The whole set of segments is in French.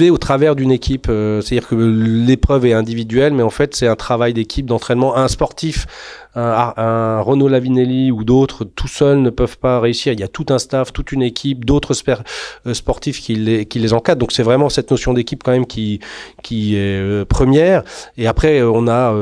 vivez au travers d'une équipe. C'est-à-dire que l'épreuve est individuelle, mais en fait, c'est un travail d'équipe, d'entraînement. Un sportif, un Renaud Lavinelli ou d'autres, tout seuls ne peuvent pas réussir. Il y a tout un staff, toute une équipe, d'autres sportifs qui les encadrent. Donc, c'est vraiment cette notion d'équipe quand même qui est première. Et après, on a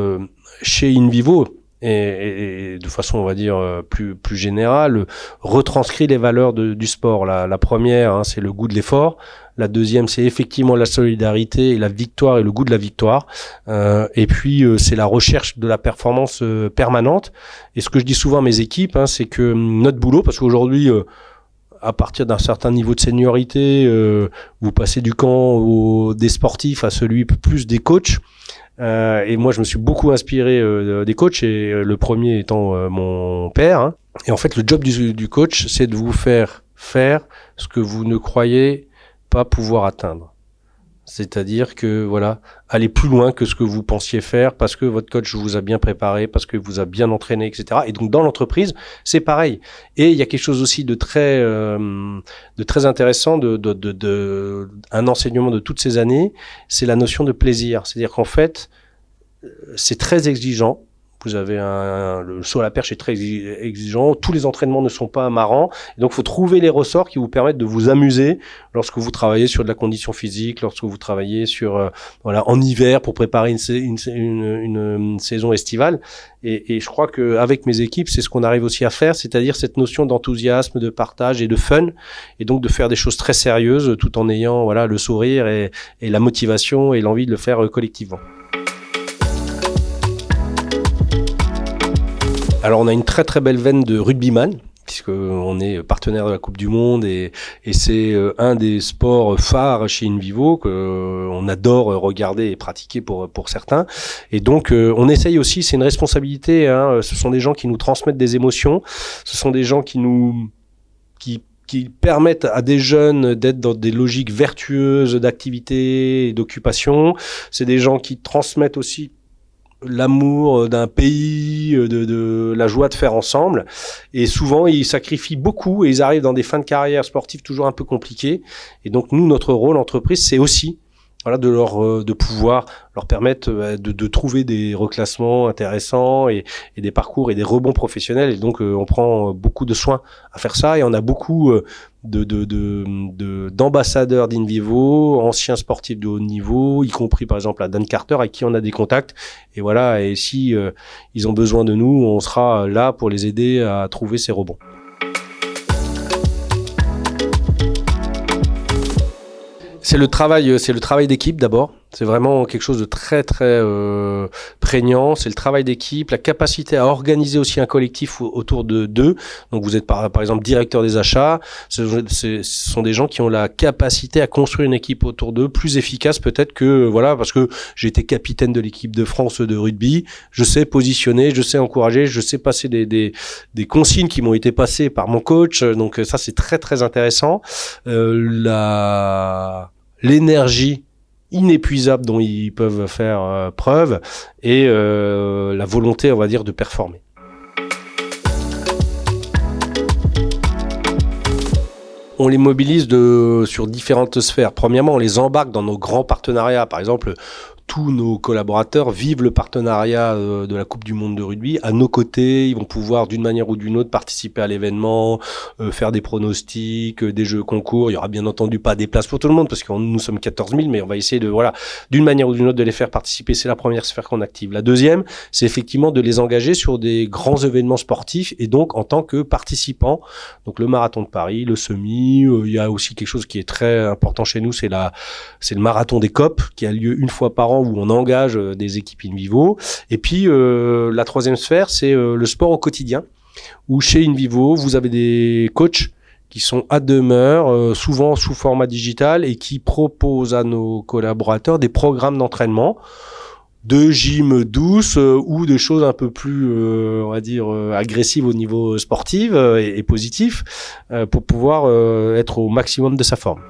chez InVivo, et de façon, on va dire, plus générale, retranscrit les valeurs du sport. La première, c'est le goût de l'effort. La deuxième, c'est effectivement la solidarité et la victoire et le goût de la victoire. Et puis, c'est la recherche de la performance permanente. Et ce que je dis souvent à mes équipes, c'est que notre boulot, parce qu'aujourd'hui, à partir d'un certain niveau de seniorité, vous passez du camp des sportifs à celui plus des coachs. Et moi, je me suis beaucoup inspiré des coachs, et le premier étant mon père. Et en fait, le job du coach, c'est de vous faire ce que vous ne croyez pas pouvoir atteindre. C'est-à-dire que, voilà, aller plus loin que ce que vous pensiez faire parce que votre coach vous a bien préparé, parce que vous a bien entraîné, etc. Et donc, dans l'entreprise, c'est pareil. Et il y a quelque chose aussi de très intéressant, un enseignement de toutes ces années, c'est la notion de plaisir. C'est-à-dire qu'en fait, c'est très exigeant. Vous avez le saut à la perche est très exigeant. Tous les entraînements ne sont pas marrants. Et donc, il faut trouver les ressorts qui vous permettent de vous amuser lorsque vous travaillez sur de la condition physique, lorsque vous travaillez sur, en hiver pour préparer une saison estivale. Et je crois que avec mes équipes, c'est ce qu'on arrive aussi à faire, c'est-à-dire cette notion d'enthousiasme, de partage et de fun, et donc de faire des choses très sérieuses tout en ayant, le sourire et la motivation et l'envie de le faire collectivement. Alors, on a une très très belle veine de rugbyman, puisqu'on est partenaire de la Coupe du Monde, et c'est un des sports phares chez InVivo qu'on adore regarder et pratiquer pour certains. Et donc, on essaye aussi, c'est une responsabilité, ce sont des gens qui nous transmettent des émotions, ce sont des gens qui permettent à des jeunes d'être dans des logiques vertueuses d'activité et d'occupation. C'est des gens qui transmettent aussi l'amour d'un pays, de la joie de faire ensemble. Et souvent, ils sacrifient beaucoup et ils arrivent dans des fins de carrière sportives toujours un peu compliquées. Et donc, nous, notre rôle, entreprise, c'est aussi de pouvoir leur permettre de trouver des reclassements intéressants et des parcours et des rebonds professionnels. Et donc, on prend beaucoup de soin à faire ça, et on a beaucoup d'ambassadeurs d'InVivo, anciens sportifs de haut niveau, y compris par exemple à Dan Carter, avec qui on a des contacts. Et voilà, et si ils ont besoin de nous, on sera là pour les aider à trouver ces rebonds. C'est le travail d'équipe d'abord. C'est vraiment quelque chose de très très prégnant. C'est le travail d'équipe, la capacité à organiser aussi un collectif autour d'eux. Donc vous êtes par exemple directeur des achats. Ce sont des gens qui ont la capacité à construire une équipe autour d'eux plus efficace peut-être que parce que j'ai été capitaine de l'équipe de France de rugby. Je sais positionner, je sais encourager, je sais passer des consignes qui m'ont été passées par mon coach. Donc ça c'est très très intéressant. L'énergie inépuisable dont ils peuvent faire preuve, et la volonté, on va dire, de performer. On les mobilise sur différentes sphères. Premièrement, on les embarque dans nos grands partenariats. Par exemple, tous nos collaborateurs vivent le partenariat de la Coupe du Monde de rugby à nos côtés. Ils vont pouvoir d'une manière ou d'une autre participer à l'événement, faire des pronostics, des jeux concours. Il y aura bien entendu pas des places pour tout le monde parce que nous sommes 14 000, mais on va essayer d'une manière ou d'une autre de les faire participer. C'est la première sphère qu'on active. La deuxième, c'est effectivement de les engager sur des grands événements sportifs et donc en tant que participants. Donc le marathon de Paris, le semi, il y a aussi quelque chose qui est très important chez nous, c'est le marathon des COP qui a lieu une fois par an, où on engage des équipes InVivo. Et puis, la troisième sphère, c'est le sport au quotidien, où chez InVivo, vous avez des coachs qui sont à demeure, souvent sous format digital, et qui proposent à nos collaborateurs des programmes d'entraînement, de gym douce ou de choses un peu plus, on va dire, agressives au niveau sportif et positif, pour pouvoir être au maximum de sa forme.